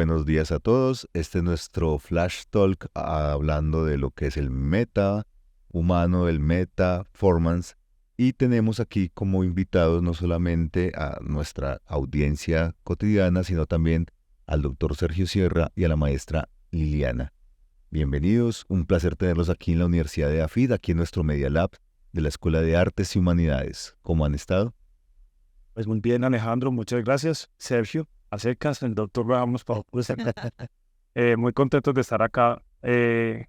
buenos días a todos. Este es nuestro Flash Talk hablando de lo que es el meta humano, el meta performance. Y tenemos aquí como invitados no solamente a nuestra audiencia cotidiana, sino también al doctor Sergio Sierra y a la maestra Liliana. Bienvenidos, un placer tenerlos aquí en la Universidad de AFID, aquí en nuestro Media Lab de la Escuela de Artes y Humanidades. ¿Cómo han estado? Pues muy bien, Alejandro, muchas gracias. Sergio, a secas, el doctor Ramos, muy contentos de estar acá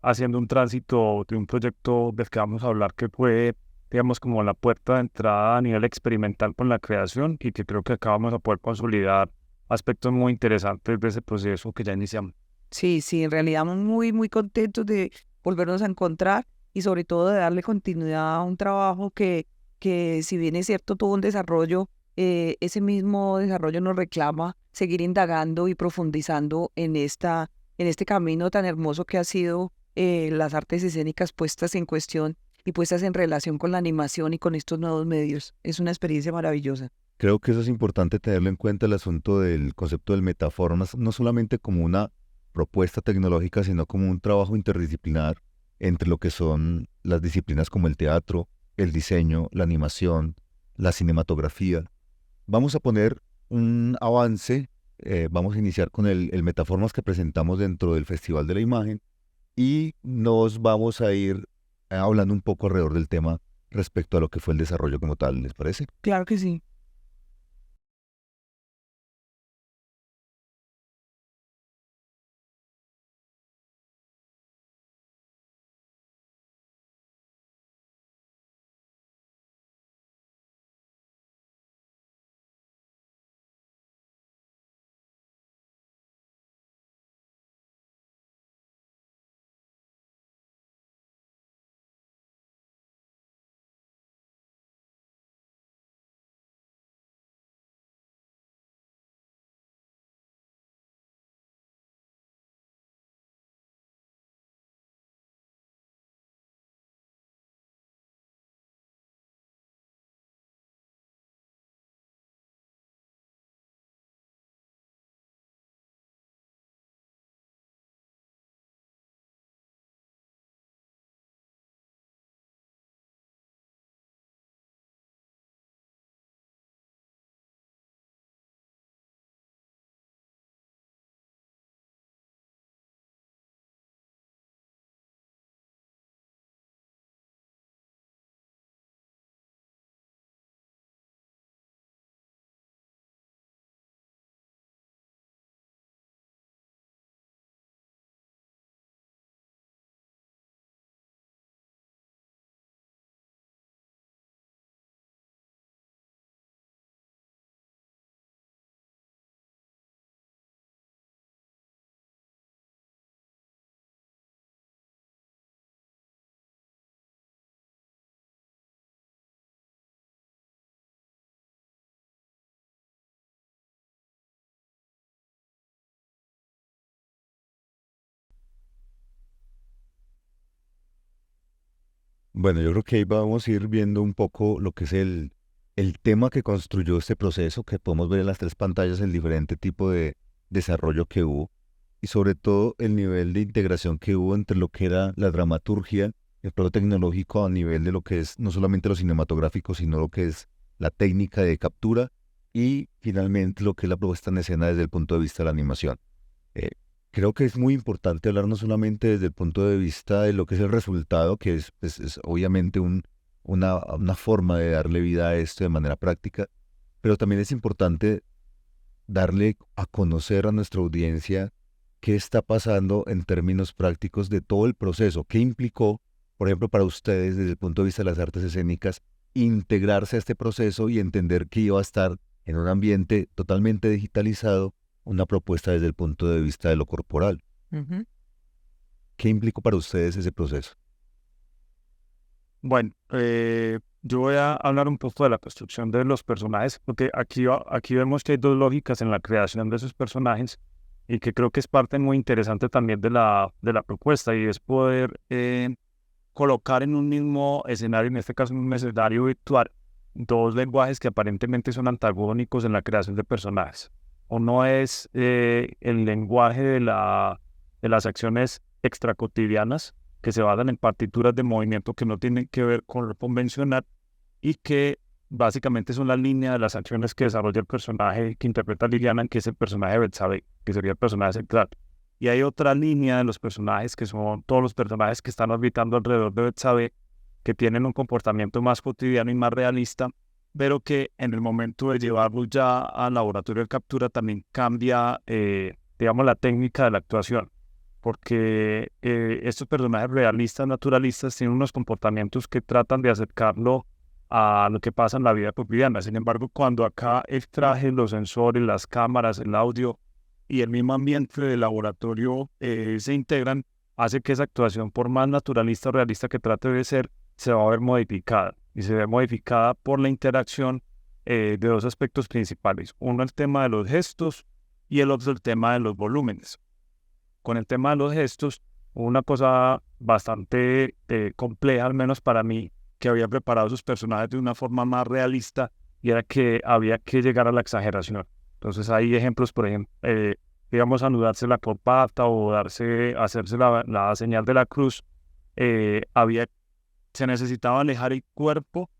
haciendo un tránsito de un proyecto del que vamos a hablar que fue, digamos, como la puerta de entrada a nivel experimental con la creación y que creo que acá vamos a poder consolidar aspectos muy interesantes de ese proceso que ya iniciamos. Sí, en realidad muy contentos de volvernos a encontrar y sobre todo de darle continuidad a un trabajo que si bien es cierto tuvo un desarrollo, ese mismo desarrollo nos reclama seguir indagando y profundizando en este camino tan hermoso que ha sido las artes escénicas puestas en cuestión y puestas en relación con la animación y con estos nuevos medios. Es una experiencia maravillosa. Creo que eso es importante tenerlo en cuenta, el asunto del concepto del metaformas, no solamente como una propuesta tecnológica, sino como un trabajo interdisciplinar entre lo que son las disciplinas como el teatro, el diseño, la animación, la cinematografía. Vamos a poner un avance, vamos a iniciar con el metaformas que presentamos dentro del Festival de la Imagen y nos vamos a ir hablando un poco alrededor del tema respecto a lo que fue el desarrollo como tal, ¿les parece? Claro que sí. Bueno, yo creo que ahí vamos a ir viendo un poco lo que es el tema que construyó este proceso, que podemos ver en las tres pantallas el diferente tipo de desarrollo que hubo y sobre todo el nivel de integración que hubo entre lo que era la dramaturgia, el plano tecnológico a nivel de lo que es no solamente lo cinematográfico, sino lo que es la técnica de captura y finalmente lo que es la puesta en escena desde el punto de vista de la animación. Eh, Creo que es muy importante hablar no solamente desde el punto de vista de lo que es el resultado, que es obviamente una forma de darle vida a esto de manera práctica, pero también es importante darle a conocer a nuestra audiencia qué está pasando en términos prácticos de todo el proceso, qué implicó, por ejemplo, para ustedes desde el punto de vista de las artes escénicas, integrarse a este proceso y entender que iba a estar en un ambiente totalmente digitalizado, una propuesta desde el punto de vista de lo corporal. Ujú. ¿Qué implicó para ustedes ese proceso? Bueno, yo voy a hablar un poco de la construcción de los personajes, porque aquí vemos que hay dos lógicas en la creación de esos personajes y que creo que es parte muy interesante también de la propuesta y es poder colocar en un mismo escenario, en este caso en un escenario virtual, dos lenguajes que aparentemente son antagónicos en la creación de personajes. Uno es el lenguaje de las acciones extracotidianas que se basan en partituras de movimiento que no tienen que ver con lo convencional y que básicamente son la línea de las acciones que desarrolla el personaje que interpreta Liliana, que es el personaje de Betsabe, que sería el personaje central. Y hay otra línea de los personajes que son todos los personajes que están orbitando alrededor de Betsabe, que tienen un comportamiento más cotidiano y más realista, pero que en el momento de llevarlo ya al laboratorio de captura también cambia, digamos, la técnica de la actuación, porque estos personajes realistas, naturalistas, tienen unos comportamientos que tratan de acercarlo a lo que pasa en la vida cotidiana. Sin embargo, cuando acá el traje, los sensores, las cámaras, el audio y el mismo ambiente del laboratorio se integran, hace que esa actuación, por más naturalista o realista que trate de ser, se va a ver modificada. Y se ve modificada por la interacción de dos aspectos principales. Uno, el tema de los gestos, y el otro, el tema de los volúmenes. Con el tema de los gestos, una cosa bastante compleja, al menos para mí, que había preparado sus personajes de una forma más realista, y era que había que llegar a la exageración. Entonces hay ejemplos, por ejemplo, digamos, anudarse la corbata o hacerse la señal de la cruz. Se necesitaba alejar el cuerpo,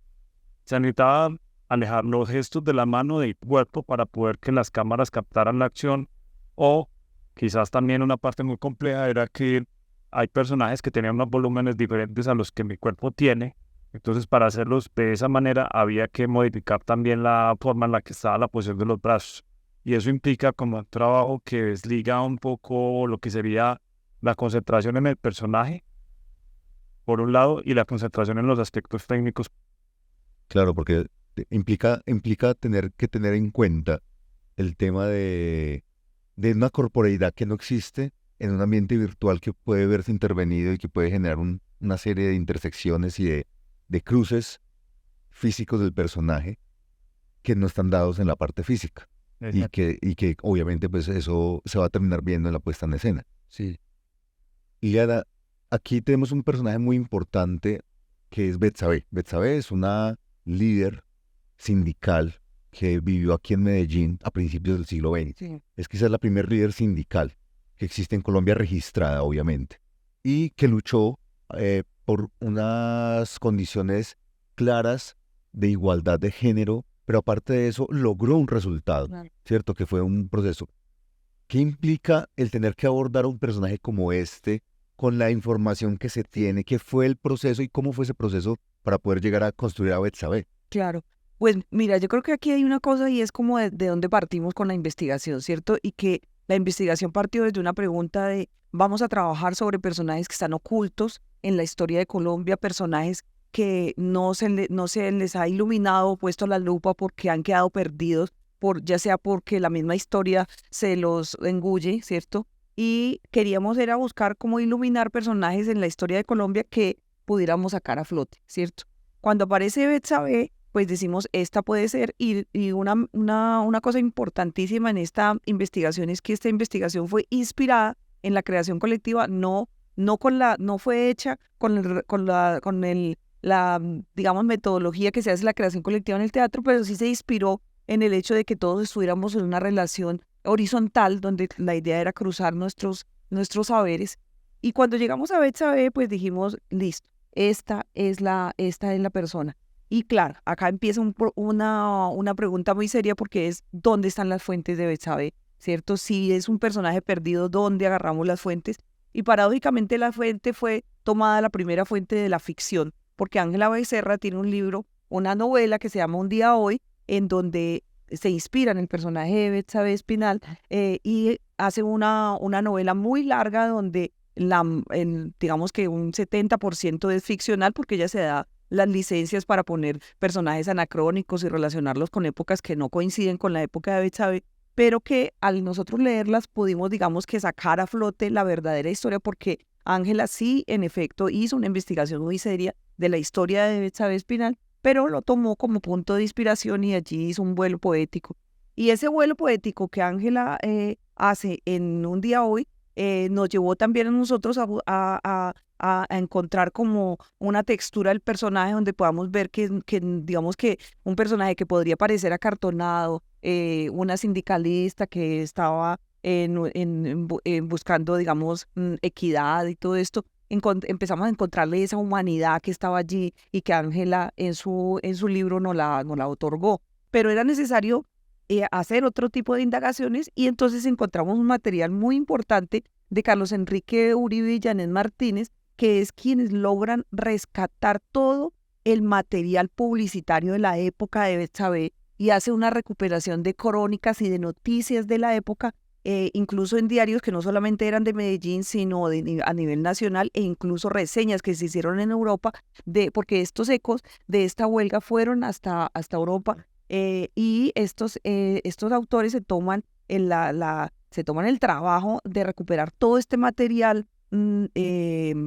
se necesitaba alejar los gestos de la mano del cuerpo para poder que las cámaras captaran la acción, o quizás también una parte muy compleja era que hay personajes que tenían unos volúmenes diferentes a los que mi cuerpo tiene. Entonces, para hacerlos de esa manera había que modificar también la forma en la que estaba la posición de los brazos. Y eso implica como un trabajo que desliga un poco lo que sería la concentración en el personaje, por un lado, y la concentración en los aspectos técnicos. Claro, porque implica tener que tener en cuenta el tema de una corporeidad que no existe en un ambiente virtual que puede verse intervenido y que puede generar una serie de intersecciones y de cruces físicos del personaje que no están dados en la parte física y que obviamente pues eso se va a terminar viendo en la puesta en escena. Sí. Y ahora, aquí tenemos un personaje muy importante que es Betsabe. Betsabe es una líder sindical que vivió aquí en Medellín a principios del siglo XX. Sí. Es quizás la primer líder sindical que existe en Colombia registrada, obviamente, y que luchó por unas condiciones claras de igualdad de género, pero aparte de eso logró un resultado, Claro. ¿cierto? Que fue un proceso. ¿Qué implica el tener que abordar a un personaje como este con la información que se tiene? ¿Qué fue el proceso y cómo fue ese proceso para poder llegar a construir a Betsabe? Claro. Pues mira, yo creo que aquí hay una cosa y es como de dónde partimos con la investigación, ¿cierto? Y que la investigación partió desde una pregunta de vamos a trabajar sobre personajes que están ocultos en la historia de Colombia, personajes que no se les ha iluminado o puesto la lupa porque han quedado perdidos, ya sea porque la misma historia se los engulle, ¿cierto? Y queríamos era buscar cómo iluminar personajes en la historia de Colombia que pudiéramos sacar a flote, ¿cierto? Cuando aparece Betsabe, pues decimos, esta puede ser, y una cosa importantísima en esta investigación es que esta investigación fue inspirada en la creación colectiva, no fue hecha la digamos, metodología que se hace la creación colectiva en el teatro, pero sí se inspiró en el hecho de que todos estuviéramos en una relación horizontal, donde la idea era cruzar nuestros saberes. Y cuando llegamos a Betsabe, pues dijimos, listo, esta es la persona. Y claro, acá empieza una pregunta muy seria porque es, ¿dónde están las fuentes de Betsabe? ¿Cierto? Si es un personaje perdido, ¿dónde agarramos las fuentes? Y paradójicamente la fuente fue tomada, la primera fuente de la ficción, porque Ángela Becerra tiene un libro, una novela que se llama Un día hoy, en donde se inspira en el personaje de Betsabe Espinal y hace una novela muy larga donde digamos que un 70% es ficcional porque ella se da las licencias para poner personajes anacrónicos y relacionarlos con épocas que no coinciden con la época de Betsabe, pero que al nosotros leerlas pudimos, digamos, que sacar a flote la verdadera historia, porque Ángela sí, en efecto, hizo una investigación muy seria de la historia de Betsabe Espinal, pero lo tomó como punto de inspiración y allí hizo un vuelo poético. Y ese vuelo poético que Ángela hace en Un día hoy nos llevó también a nosotros a encontrar como una textura del personaje donde podamos ver que digamos que un personaje que podría parecer acartonado, una sindicalista que estaba buscando, digamos, equidad y todo esto, empezamos a encontrarle esa humanidad que estaba allí y que Ángela en su libro nos la otorgó. Pero era necesario hacer otro tipo de indagaciones y entonces encontramos un material muy importante de Carlos Enrique Uribe y Janet Martínez, que es quienes logran rescatar todo el material publicitario de la época de Betsabe y hace una recuperación de crónicas y de noticias de la época, incluso en diarios que no solamente eran de Medellín, sino a nivel nacional, e incluso reseñas que se hicieron en Europa, porque estos ecos de esta huelga fueron hasta Europa, y estos autores se toman el trabajo de recuperar todo este material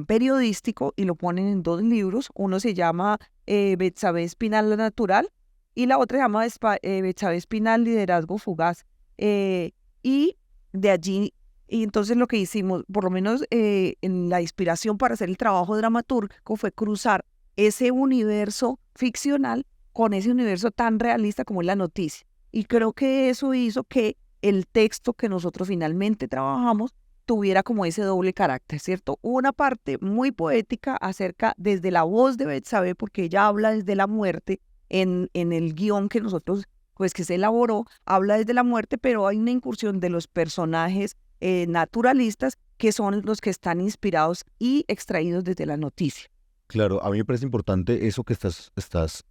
periodístico y lo ponen en 2 libros. Uno se llama Betsabe Espinal, la natural, y la otra se llama Betsabe Espinal, liderazgo fugaz. Y de allí, y entonces lo que hicimos, por lo menos en la inspiración para hacer el trabajo dramatúrgico, fue cruzar ese universo ficcional con ese universo tan realista como es la noticia. Y creo que eso hizo que el texto que nosotros finalmente trabajamos tuviera como ese doble carácter, ¿cierto? Una parte muy poética acerca desde la voz de Betsabe, porque ella habla desde la muerte en el guión que nosotros, pues que se elaboró, habla desde la muerte, pero hay una incursión de los personajes naturalistas que son los que están inspirados y extraídos desde la noticia. Claro, a mí me parece importante eso que estás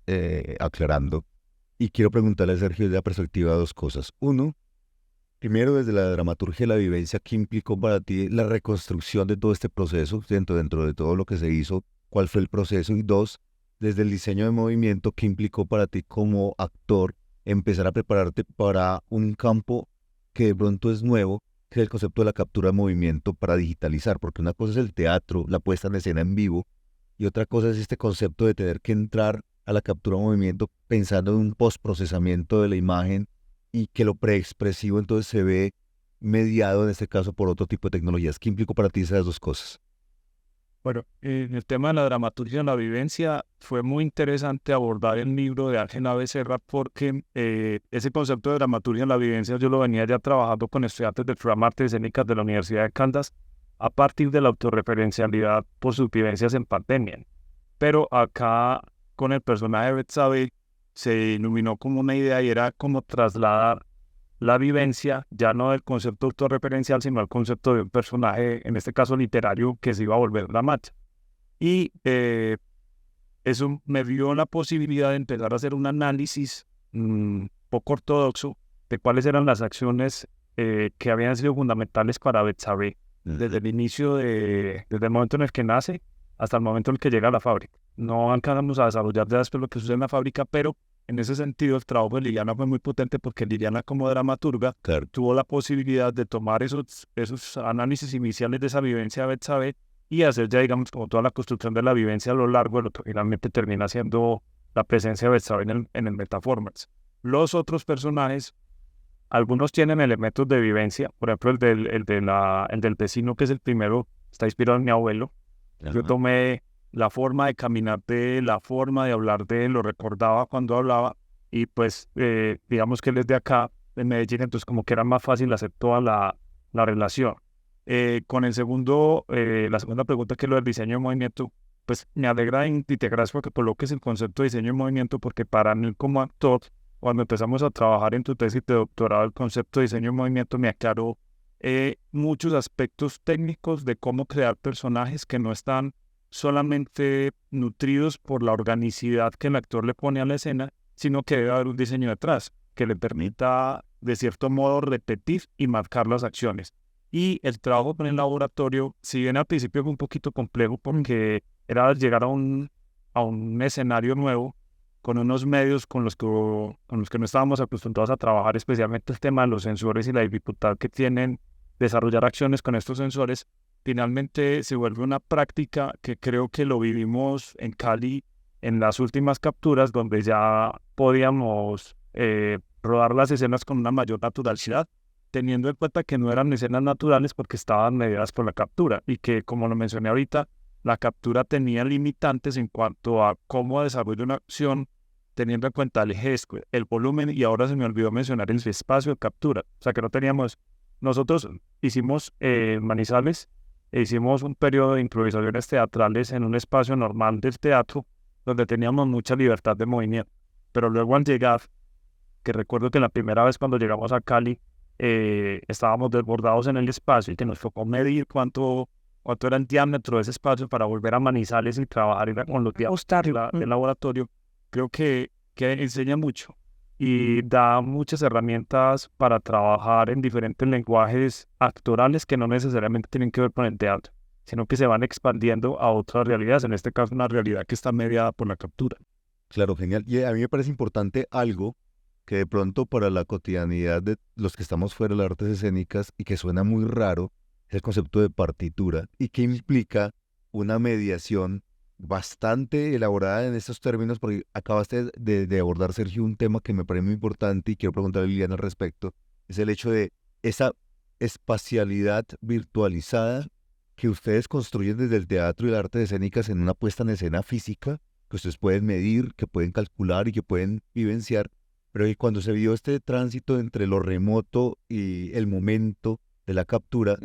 aclarando y quiero preguntarle a Sergio desde la perspectiva de 2 cosas. Uno, primero desde la dramaturgia de la vivencia, ¿qué implicó para ti la reconstrucción de todo este proceso dentro de todo lo que se hizo? ¿Cuál fue el proceso? Y 2, desde el diseño de movimiento, ¿qué implicó para ti como actor empezar a prepararte para un campo que de pronto es nuevo, que es el concepto de la captura de movimiento para digitalizar? Porque una cosa es el teatro, la puesta en escena en vivo, y otra cosa es este concepto de tener que entrar a la captura de movimiento pensando en un postprocesamiento de la imagen y que lo preexpresivo entonces se ve mediado en este caso por otro tipo de tecnologías. ¿Qué implicó para ti esas 2 cosas? Bueno, en el tema de la dramaturgia en la vivencia fue muy interesante abordar el libro de Ángela Becerra porque ese concepto de dramaturgia en la vivencia yo lo venía ya trabajando con estudiantes del programa Artes Escénicas de la Universidad de Kansas a partir de la autorreferencialidad por sus vivencias en pandemia. Pero acá con el personaje de Betsabe se iluminó como una idea y era como trasladar la vivencia, ya no del concepto autorreferencial, sino al concepto de un personaje, en este caso literario, que se iba a volver la marcha. Y eso me dio la posibilidad de empezar a hacer un análisis poco ortodoxo de cuáles eran las acciones que habían sido fundamentales para Betsabe desde el inicio, desde el momento en el que nace hasta el momento en el que llega a la fábrica. No alcanzamos a desarrollar ya después lo que sucede en la fábrica, pero en ese sentido el trabajo de Liliana fue muy potente porque Liliana como dramaturga tuvo la posibilidad de tomar esos análisis iniciales de esa vivencia de Betsabe y hacer ya, digamos, como toda la construcción de la vivencia a lo largo de lo que finalmente termina siendo la presencia de Betsabe en el Metaformers. Los otros personajes, algunos tienen elementos de vivencia, por ejemplo el del vecino, que es el primero, está inspirado en mi abuelo. Ajá. Yo tomé la forma de caminar de él, la forma de hablar de él, lo recordaba cuando hablaba, y pues digamos que él es de acá, de Medellín, entonces como que era más fácil hacer toda la relación. Con el segundo, la segunda pregunta, que es lo del diseño de movimiento, pues me alegra y te agradezco porque coloques el concepto de diseño de movimiento, porque para mí como actor, cuando empezamos a trabajar en tu tesis de doctorado, el concepto de diseño de movimiento me aclaró muchos aspectos técnicos de cómo crear personajes que no están solamente nutridos por la organicidad que el actor le pone a la escena, sino que debe haber un diseño detrás que le permita de cierto modo repetir y marcar las acciones. Y el trabajo con el laboratorio, si bien al principio fue un poquito complejo porque era llegar a un escenario nuevo con unos medios con los que no estábamos acostumbrados a trabajar, especialmente el tema de los sensores y la dificultad que tienen desarrollar acciones con estos sensores, finalmente se vuelve una práctica que creo que lo vivimos en Cali en las últimas capturas, donde ya podíamos rodar las escenas con una mayor naturalidad, teniendo en cuenta que no eran escenas naturales porque estaban mediadas por la captura y que, como lo mencioné ahorita, la captura tenía limitantes en cuanto a cómo desarrolla una acción teniendo en cuenta el gesto, el volumen, y ahora se me olvidó mencionar el espacio de captura. O sea, que no teníamos... Nosotros hicimos Manizales, hicimos un periodo de improvisaciones teatrales en un espacio normal del teatro, donde teníamos mucha libertad de movimiento. Pero luego al llegar, que recuerdo que la primera vez cuando llegamos a Cali, estábamos desbordados en el espacio y que nos tocó medir cuánto era el diámetro de ese espacio para volver a Manizales y trabajar con los diámetros del laboratorio. Creo que enseña mucho y da muchas herramientas para trabajar en diferentes lenguajes actorales que no necesariamente tienen que ver con el teatro, sino que se van expandiendo a otras realidades, en este caso una realidad que está mediada por la captura. Claro, genial. Y a mí me parece importante algo que de pronto para la cotidianidad de los que estamos fuera de las artes escénicas y que suena muy raro, es el concepto de partitura y que implica una mediación bastante elaborada en estos términos, porque acabaste de abordar, Sergio, un tema que me parece muy importante y quiero preguntarle a Liliana al respecto, es el hecho de esa espacialidad virtualizada que ustedes construyen desde el teatro y las artes escénicas en una puesta en escena física, que ustedes pueden medir, que pueden calcular y que pueden vivenciar, pero que cuando se vio este tránsito entre lo remoto y el momento de la captura,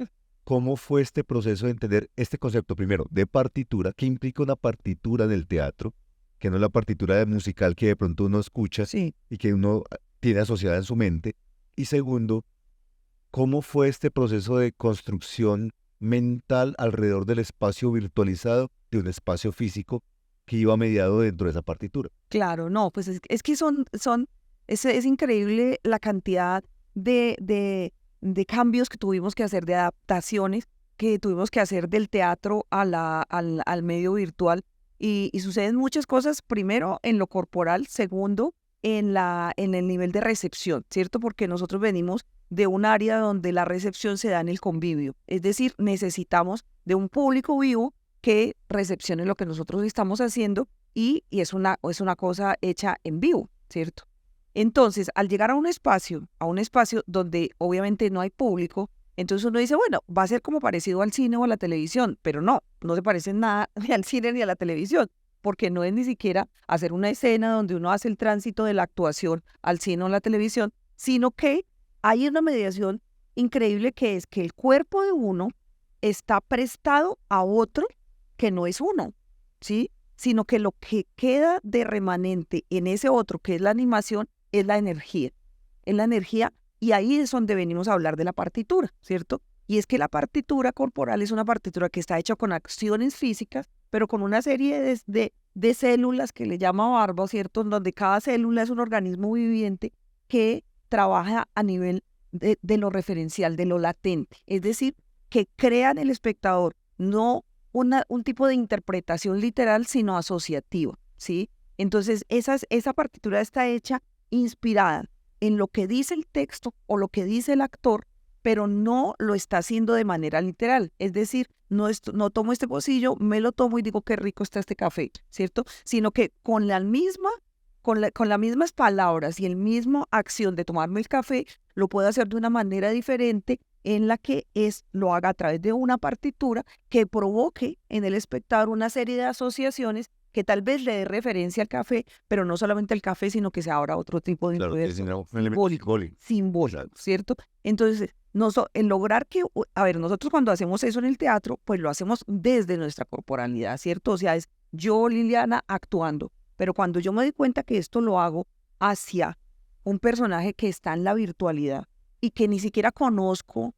¿cómo fue este proceso de entender este concepto, primero, de partitura? ¿Qué implica una partitura en el teatro? Que no es la partitura de musical que de pronto uno escucha Sí. y que uno tiene asociada en su mente. Y segundo, ¿cómo fue este proceso de construcción mental alrededor del espacio virtualizado de un espacio físico que iba mediado dentro de esa partitura? Claro, no, pues es que es increíble la cantidad de cambios que tuvimos que hacer, de adaptaciones que tuvimos que hacer del teatro al medio virtual. Y suceden muchas cosas, primero en lo corporal, segundo en el nivel de recepción, ¿cierto? Porque nosotros venimos de un área donde la recepción se da en el convivio. Es decir, necesitamos de un público vivo que recepcione lo que nosotros estamos haciendo y es una cosa hecha en vivo, ¿cierto? Entonces, al llegar a un espacio donde obviamente no hay público, entonces uno dice, bueno, va a ser como parecido al cine o a la televisión, pero no se parece en nada ni al cine ni a la televisión, porque no es ni siquiera hacer una escena donde uno hace el tránsito de la actuación al cine o a la televisión, sino que hay una mediación increíble que es que el cuerpo de uno está prestado a otro que no es uno, ¿sí? Sino que lo que queda de remanente en ese otro, que es la animación, es la energía. Es la energía, y ahí es donde venimos a hablar de la partitura, ¿cierto? Y es que la partitura corporal es una partitura que está hecha con acciones físicas, pero con una serie de células que le llama Barba, ¿cierto? En donde cada célula es un organismo viviente que trabaja a nivel de lo referencial, de lo latente. Es decir, que crea en el espectador no un tipo de interpretación literal, sino asociativa, ¿sí? Entonces, esa partitura está hecha inspirada en lo que dice el texto o lo que dice el actor, pero no lo está haciendo de manera literal. Es decir, no tomo este pocillo, me lo tomo y digo qué rico está este café, ¿cierto? Sino que con las mismas palabras y el mismo acción de tomarme el café, lo puedo hacer de una manera diferente en la que lo haga a través de una partitura que provoque en el espectador una serie de asociaciones que tal vez le dé referencia al café, pero no solamente al café, sino que se abra otro tipo de simbólico, ¿cierto? Entonces, en lograr que, nosotros cuando hacemos eso en el teatro, pues lo hacemos desde nuestra corporalidad, ¿cierto? O sea, es yo, Liliana, actuando, pero cuando yo me doy cuenta que esto lo hago hacia un personaje que está en la virtualidad y que ni siquiera conozco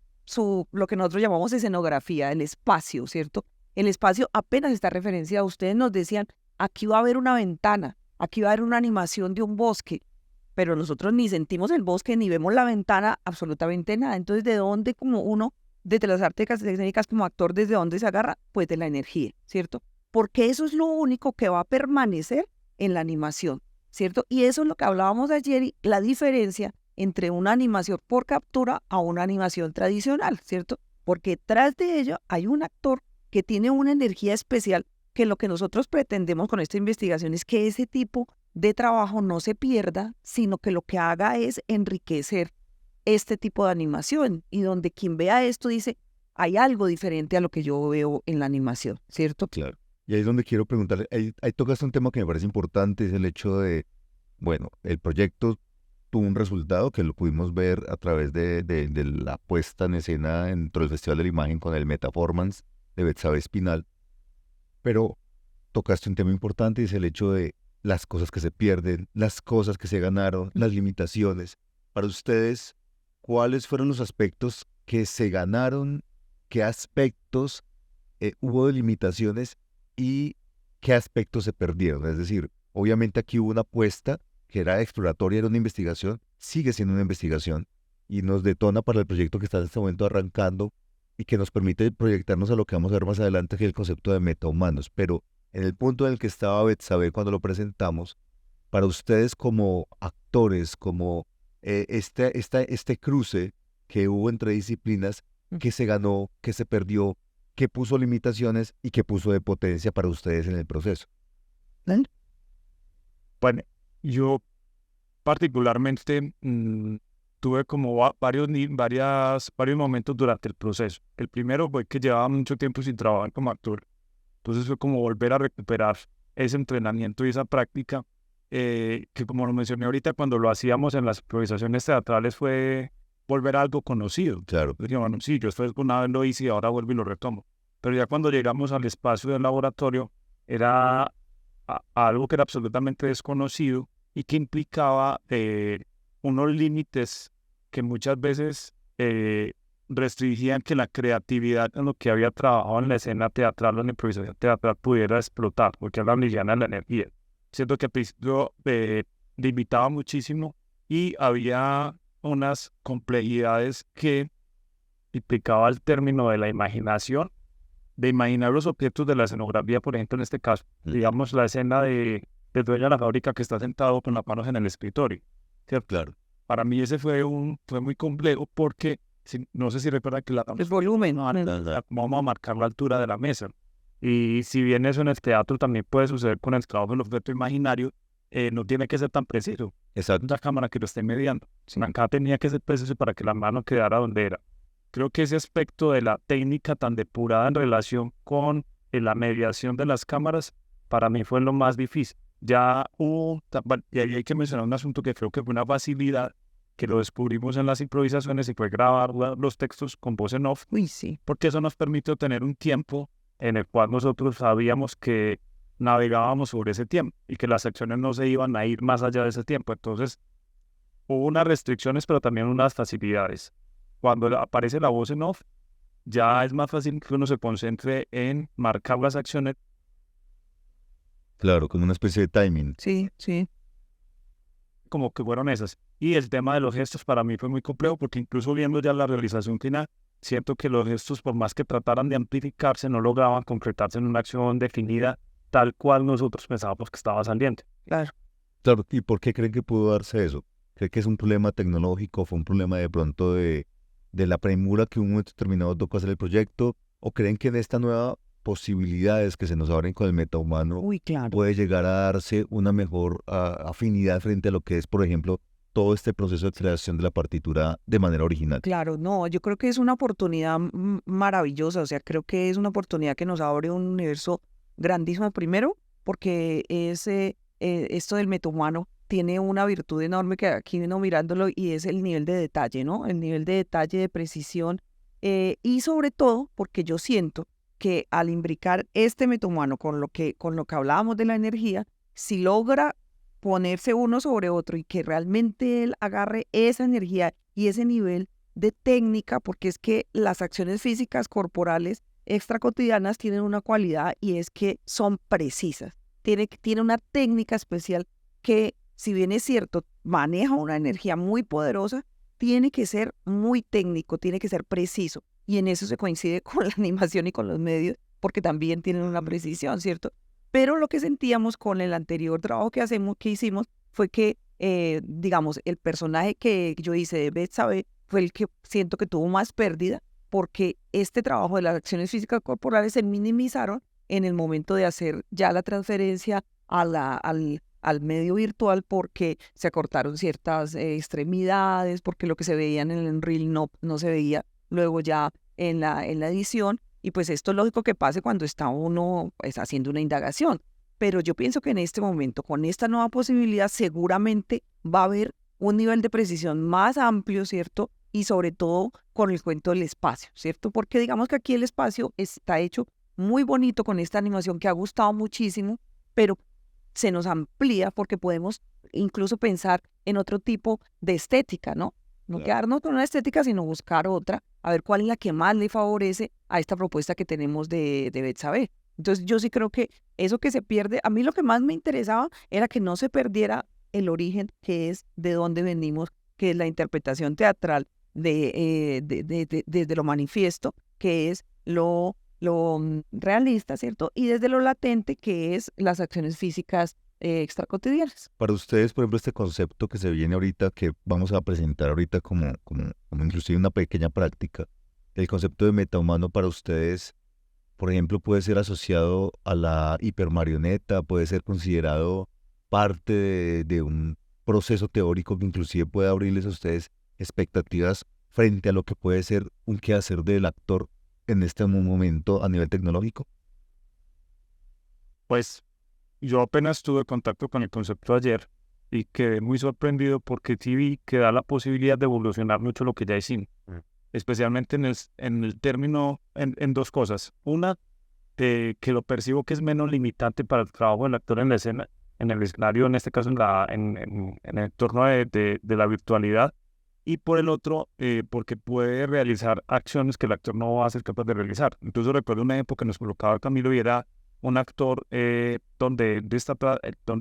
lo que nosotros llamamos escenografía, el espacio, ¿cierto? El espacio apenas está referenciado. Ustedes nos decían, aquí va a haber una ventana, aquí va a haber una animación de un bosque, pero nosotros ni sentimos el bosque, ni vemos la ventana, absolutamente nada. Entonces, ¿de dónde como uno, desde las artes escénicas como actor, desde dónde se agarra? Pues de la energía, ¿cierto? Porque eso es lo único que va a permanecer en la animación, ¿cierto? Y eso es lo que hablábamos ayer, y la diferencia entre una animación por captura a una animación tradicional, ¿cierto? Porque tras de ello hay un actor que tiene una energía especial, que lo que nosotros pretendemos con esta investigación es que ese tipo de trabajo no se pierda, sino que lo que haga es enriquecer este tipo de animación, y donde quien vea esto dice, hay algo diferente a lo que yo veo en la animación, ¿cierto? Claro. Y ahí es donde quiero preguntarle, ahí tocas un tema que me parece importante, es el hecho de Bueno, el proyecto tuvo un resultado que lo pudimos ver a través de la puesta en escena dentro del Festival de la Imagen con el Metaformance de Betsabe Espinal, pero tocaste un tema importante y es el hecho de las cosas que se pierden, las cosas que se ganaron, las limitaciones. Para ustedes, ¿cuáles fueron los aspectos que se ganaron? ¿Qué aspectos hubo de limitaciones y qué aspectos se perdieron? Es decir, obviamente aquí hubo una apuesta que era exploratoria, era una investigación, sigue siendo una investigación y nos detona para el proyecto que está en este momento arrancando y que nos permite proyectarnos a lo que vamos a ver más adelante, que es el concepto de metahumanos. Pero en el punto en el que estaba Betsabe cuando lo presentamos, para ustedes como actores, como este cruce que hubo entre disciplinas, ¿qué se ganó, qué se perdió, qué puso limitaciones y qué puso de potencia para ustedes en el proceso? Bueno, yo particularmente tuve como varios momentos durante el proceso. El primero fue que llevaba mucho tiempo sin trabajar como actor. Entonces fue como volver a recuperar ese entrenamiento y esa práctica que, como lo mencioné ahorita, cuando lo hacíamos en las improvisaciones teatrales fue volver a algo conocido. Claro. Dije, bueno, sí, yo esto una vez lo hice y ahora vuelvo y lo retomo. Pero ya cuando llegamos al espacio del laboratorio era algo que era absolutamente desconocido y que implicaba unos límites que muchas veces restringían que la creatividad en lo que había trabajado en la escena teatral o en la improvisación teatral pudiera explotar, porque era la liviana de la energía. Siento que al principio limitaba muchísimo y había unas complejidades que implicaba el término de la imaginación, de imaginar los objetos de la escenografía, por ejemplo, en este caso, digamos la escena del dueño de la fábrica que está sentado con las manos en el escritorio, ¿cierto? Claro. Para mí ese fue muy complejo porque, no sé si recuerdan que El volumen. vamos a marcar la altura de la mesa. Y si bien eso en el teatro también puede suceder con el trabajo del objeto imaginario, no tiene que ser tan preciso. Exacto. La cámara que lo esté mediando. Acá tenía que ser preciso para que la mano quedara donde era. Creo que ese aspecto de la técnica tan depurada en relación con la mediación de las cámaras, para mí fue lo más difícil. Ya hubo, y ahí hay que mencionar un asunto que creo que fue una facilidad, que lo descubrimos en las improvisaciones y fue grabar los textos con voz en off. Uy, sí. Porque eso nos permitió tener un tiempo en el cual nosotros sabíamos que navegábamos sobre ese tiempo y que las acciones no se iban a ir más allá de ese tiempo. Entonces, hubo unas restricciones, pero también unas facilidades. Cuando aparece la voz en off, ya es más fácil que uno se concentre en marcar las acciones. Claro, como una especie de timing. Sí, sí. Como que fueron esas. Y el tema de los gestos para mí fue muy complejo porque incluso viendo ya la realización final, siento que los gestos, por más que trataran de amplificarse, no lograban concretarse en una acción definida tal cual nosotros pensábamos que estaba saliendo. Claro. Claro, ¿y por qué creen que pudo darse eso? ¿Creen que es un problema tecnológico? ¿Fue un problema de pronto de la premura que un momento determinado tocó hacer el proyecto? ¿O creen que en esta nueva posibilidades que se nos abren con el metahumano Uy, claro. puede llegar a darse una mejor afinidad frente a lo que es, por ejemplo, todo este proceso de creación de la partitura de manera original? Claro, no, yo creo que es una oportunidad maravillosa, o sea, creo que es una oportunidad que nos abre un universo grandísimo, primero, porque esto del metahumano tiene una virtud enorme que aquí vino mirándolo y es el nivel de detalle, ¿no? El nivel de detalle, de precisión, y sobre todo porque yo siento que al imbricar este metahumano con lo que hablábamos de la energía, si logra ponerse uno sobre otro y que realmente él agarre esa energía y ese nivel de técnica, porque es que las acciones físicas corporales extracotidianas tienen una cualidad y es que son precisas. Tiene una técnica especial que, si bien es cierto, maneja una energía muy poderosa, tiene que ser muy técnico, tiene que ser preciso. Y en eso se coincide con la animación y con los medios, porque también tienen una precisión, ¿cierto? Pero lo que sentíamos con el anterior trabajo que hicimos fue que, digamos, el personaje que yo hice de Betsabe fue el que siento que tuvo más pérdida, porque este trabajo de las acciones físicas corporales se minimizaron en el momento de hacer ya la transferencia al medio virtual, porque se acortaron ciertas extremidades, porque lo que se veía en el reel no se veía luego ya en la edición. Y pues esto es lógico que pase cuando está uno haciendo una indagación. pero yo pienso que en este momento, con esta nueva posibilidad, seguramente va a haber un nivel de precisión más amplio, ¿cierto? Y sobre todo con el cuento del espacio, ¿cierto? Porque digamos que aquí el espacio está hecho muy bonito con esta animación que ha gustado muchísimo, pero se nos amplía porque podemos incluso pensar en otro tipo de estética, ¿no? No Claro. quedarnos con una estética, sino buscar otra, a ver cuál es la que más le favorece a esta propuesta que tenemos de Betsabe. Entonces yo sí creo que eso que se pierde, a mí lo que más me interesaba era que no se perdiera el origen, que es de dónde venimos, que es la interpretación teatral desde lo manifiesto, que es lo realista, ¿cierto? Y desde lo latente, que es las acciones físicas extracotidianas. Para ustedes, por ejemplo, este concepto que se viene ahorita, que vamos a presentar ahorita como inclusive una pequeña práctica, el concepto de metahumano para ustedes, por ejemplo, puede ser asociado a la hipermarioneta, puede ser considerado parte de un proceso teórico que inclusive puede abrirles a ustedes expectativas frente a lo que puede ser un quehacer del actor en este momento a nivel tecnológico. Pues yo apenas tuve contacto con el concepto ayer y quedé muy sorprendido porque sí vi que da la posibilidad de evolucionar mucho lo que ya hicimos, especialmente en el término, en dos cosas. Una, que lo percibo que es menos limitante para el trabajo del actor en la escena, en el escenario, en este caso en el entorno de la virtualidad, y por el otro, porque puede realizar acciones que el actor no va a ser capaz de realizar. Incluso recuerdo una época que nos colocaba Camilo y era un actor donde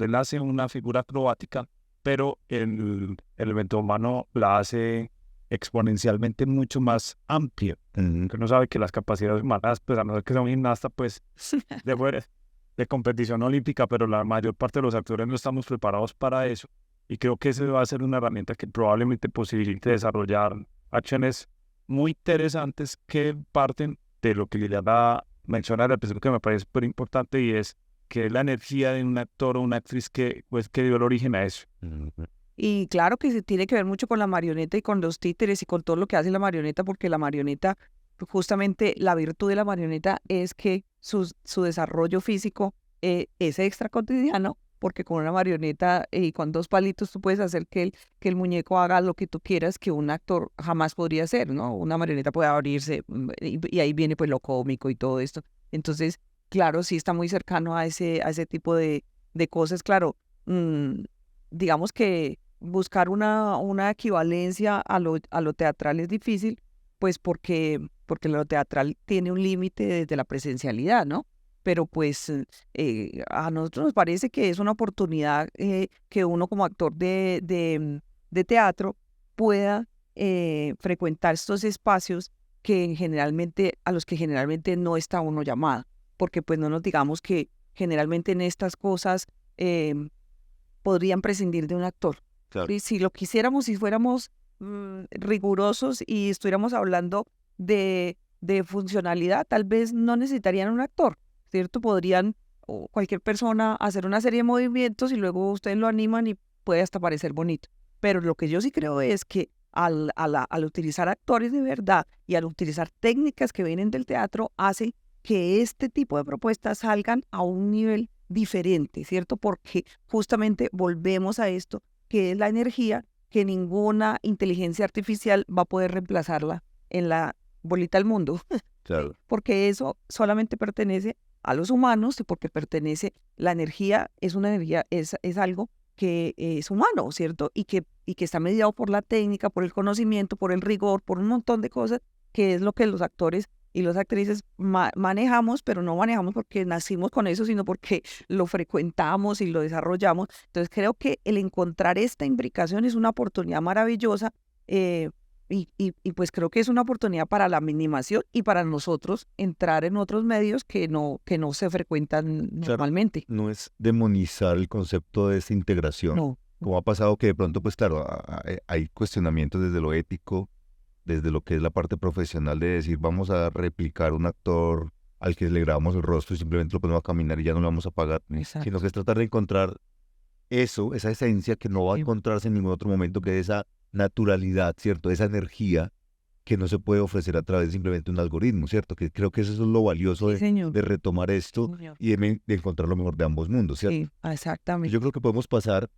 él hace una figura acrobática, pero el evento humano la hace exponencialmente mucho más amplia. Que uno sabe que las capacidades humanas, pues a no ser que sea un gimnasta, pues de competición olímpica, pero la mayor parte de los actores no estamos preparados para eso. Y creo que esa va a ser una herramienta que probablemente posibilite desarrollar acciones muy interesantes que parten de lo que ya menciona al principio, que me parece súper importante, y es que es la energía de un actor o una actriz que dio el origen a eso. Y claro que se tiene que ver mucho con la marioneta y con los títeres y con todo lo que hace la marioneta, porque la marioneta, justamente la virtud de la marioneta es que su desarrollo físico es extra cotidiano, porque con una marioneta y con dos palitos tú puedes hacer que el muñeco haga lo que tú quieras, que un actor jamás podría hacer, ¿no? Una marioneta puede abrirse y ahí viene pues lo cómico y todo esto. Entonces, claro, sí está muy cercano a ese tipo de cosas, claro. Digamos que buscar una equivalencia a lo teatral es difícil, pues porque lo teatral tiene un límite desde la presencialidad, ¿no? Pero pues a nosotros nos parece que es una oportunidad que uno como actor de teatro pueda frecuentar estos espacios a los que generalmente no está uno llamado, porque pues no nos digamos que generalmente en estas cosas podrían prescindir de un actor. Claro. ¿Sí? Si lo quisiéramos, si fuéramos rigurosos y estuviéramos hablando de funcionalidad, tal vez no necesitarían un actor, ¿cierto? Podrían o cualquier persona hacer una serie de movimientos y luego ustedes lo animan y puede hasta parecer bonito. Pero lo que yo sí creo es que al utilizar actores de verdad y al utilizar técnicas que vienen del teatro, hace que este tipo de propuestas salgan a un nivel diferente, ¿cierto? Porque justamente volvemos a esto, que es la energía, que ninguna inteligencia artificial va a poder reemplazarla en la bolita del mundo. Claro. Porque eso solamente pertenece a los humanos y porque la energía es una energía, es algo que es humano, ¿cierto? Y que está mediado por la técnica, por el conocimiento, por el rigor, por un montón de cosas, que es lo que los actores y las actrices manejamos, pero no manejamos porque nacimos con eso, sino porque lo frecuentamos y lo desarrollamos. Entonces creo que el encontrar esta imbricación es una oportunidad maravillosa y pues creo que es una oportunidad para la animación y para nosotros entrar en otros medios que no se frecuentan normalmente. No es demonizar el concepto de esa integración. No. Como ha pasado que de pronto, pues claro, hay cuestionamientos desde lo ético, desde lo que es la parte profesional de decir, vamos a replicar un actor al que le grabamos el rostro y simplemente lo ponemos a caminar y ya no le vamos a pagar, Exacto. sino que es tratar de encontrar eso, esa esencia que no va a Sí. encontrarse en ningún otro momento, que es esa naturalidad, ¿cierto? Esa energía que no se puede ofrecer a través de simplemente un algoritmo, ¿cierto? Que creo que eso es lo valioso Sí, señor. de retomar esto Sí, señor. y de encontrar lo mejor de ambos mundos, ¿cierto? Sí, exactamente. Yo creo que podemos pasar,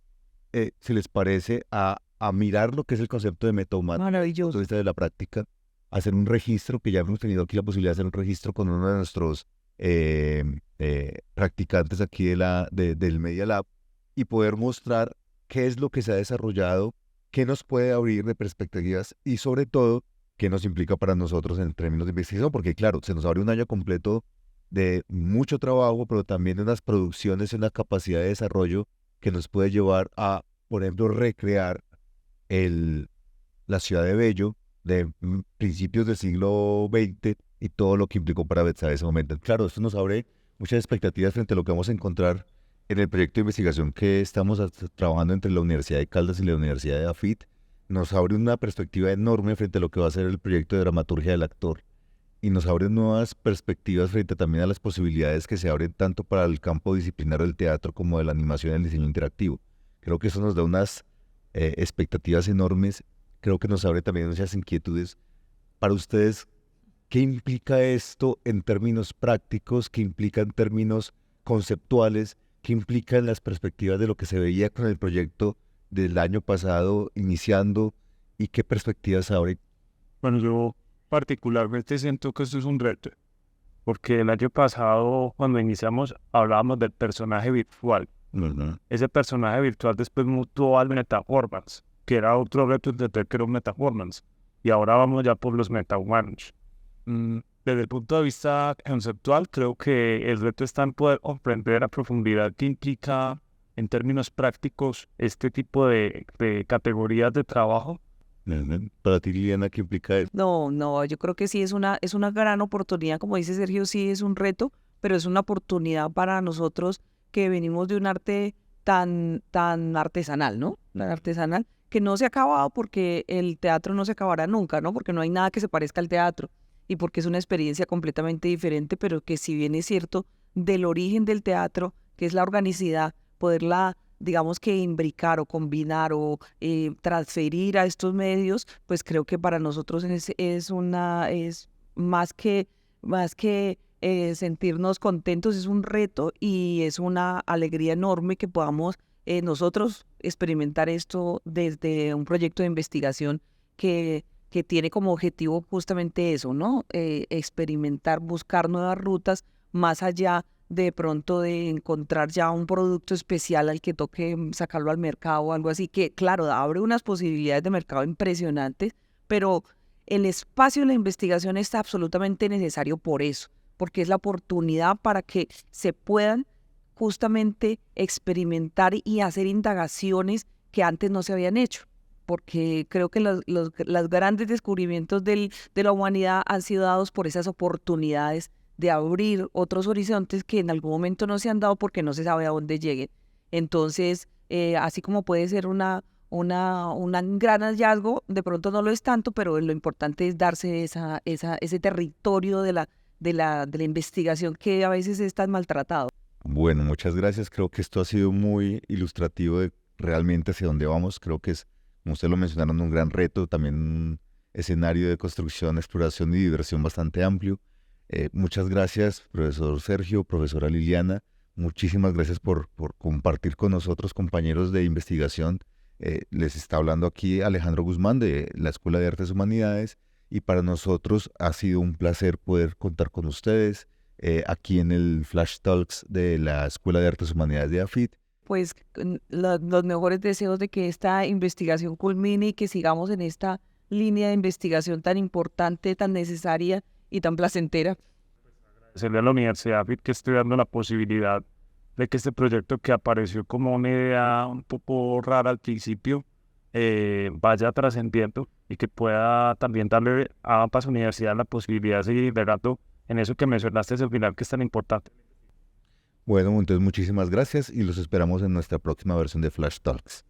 si les parece, a mirar lo que es el concepto de metahumano, desde el punto de Maravilloso. vista de la práctica, hacer un registro, que ya hemos tenido aquí la posibilidad de hacer un registro con uno de nuestros practicantes aquí del Media Lab y poder mostrar qué es lo que se ha desarrollado, qué nos puede abrir de perspectivas y sobre todo qué nos implica para nosotros en términos de investigación, porque claro, se nos abre un año completo de mucho trabajo, pero también de unas producciones y una capacidad de desarrollo que nos puede llevar a, por ejemplo, recrear la ciudad de Bello de principios del siglo XX y todo lo que implicó para Bethsaida ese momento. Claro, esto nos abre muchas expectativas frente a lo que vamos a encontrar en el proyecto de investigación que estamos trabajando entre la Universidad de Caldas y la Universidad de AFIT. Nos abre una perspectiva enorme frente a lo que va a ser el proyecto de dramaturgia del actor y nos abre nuevas perspectivas frente también a las posibilidades que se abren tanto para el campo disciplinario del teatro como de la animación y el diseño interactivo. Creo que eso nos da unas expectativas enormes, creo que nos abre también muchas inquietudes. Para ustedes, ¿qué implica esto en términos prácticos? ¿Qué implica en términos conceptuales? ¿Qué implica en las perspectivas de lo que se veía con el proyecto del año pasado iniciando? ¿Y qué perspectivas abre? Bueno, yo particularmente siento que esto es un reto, porque el año pasado, cuando iniciamos, hablábamos del personaje virtual. Ujú. Ese personaje virtual después mutó al metaformance, que era otro reto entender que era un metaformance. Y ahora vamos ya por los metahumanos. Desde el punto de vista conceptual, creo que el reto está en poder comprender a profundidad qué implica en términos prácticos este tipo de categorías de trabajo. Ujú. Para ti, Liliana, ¿qué implica esto? No, yo creo que sí es una gran oportunidad, como dice Sergio, sí es un reto, pero es una oportunidad para nosotros que venimos de un arte tan artesanal, ¿no? Tan artesanal, que no se ha acabado porque el teatro no se acabará nunca, ¿no? Porque no hay nada que se parezca al teatro y porque es una experiencia completamente diferente, pero que si bien es cierto, del origen del teatro, que es la organicidad, poderla, digamos que imbricar o combinar o transferir a estos medios, pues creo que para nosotros es más que sentirnos contentos, es un reto y es una alegría enorme que podamos nosotros experimentar esto desde un proyecto de investigación que tiene como objetivo justamente eso, ¿no? Experimentar, buscar nuevas rutas más allá de pronto de encontrar ya un producto especial al que toque sacarlo al mercado o algo así, que claro, abre unas posibilidades de mercado impresionantes, pero el espacio de la investigación está absolutamente necesario por eso, porque es la oportunidad para que se puedan justamente experimentar y hacer indagaciones que antes no se habían hecho, porque creo que los grandes descubrimientos de la humanidad han sido dados por esas oportunidades de abrir otros horizontes que en algún momento no se han dado porque no se sabe a dónde lleguen. Entonces, así como puede ser un gran hallazgo, de pronto no lo es tanto, pero lo importante es darse ese territorio de la investigación que a veces es tan maltratado. Bueno, muchas gracias. Creo que esto ha sido muy ilustrativo de realmente hacia dónde vamos. Creo que es, como ustedes lo mencionaron, un gran reto, también un escenario de construcción, exploración y diversión bastante amplio. Muchas gracias, profesor Sergio, profesora Liliana. Muchísimas gracias por compartir con nosotros, compañeros de investigación. Les está hablando aquí Alejandro Guzmán de la Escuela de Artes y Humanidades y para nosotros ha sido un placer poder contar con ustedes aquí en el Flash Talks de la Escuela de Artes y Humanidades de AFIT. Pues los mejores deseos de que esta investigación culmine y que sigamos en esta línea de investigación tan importante, tan necesaria y tan placentera. Agradecerle a la Universidad AFIT que estoy dando la posibilidad de que este proyecto que apareció como una idea un poco rara al principio vaya trascendiendo y que pueda también darle a ambas universidades la posibilidad de seguir indagando en eso que mencionaste al final que es tan importante. Bueno, entonces muchísimas gracias y los esperamos en nuestra próxima versión de Flash Talks.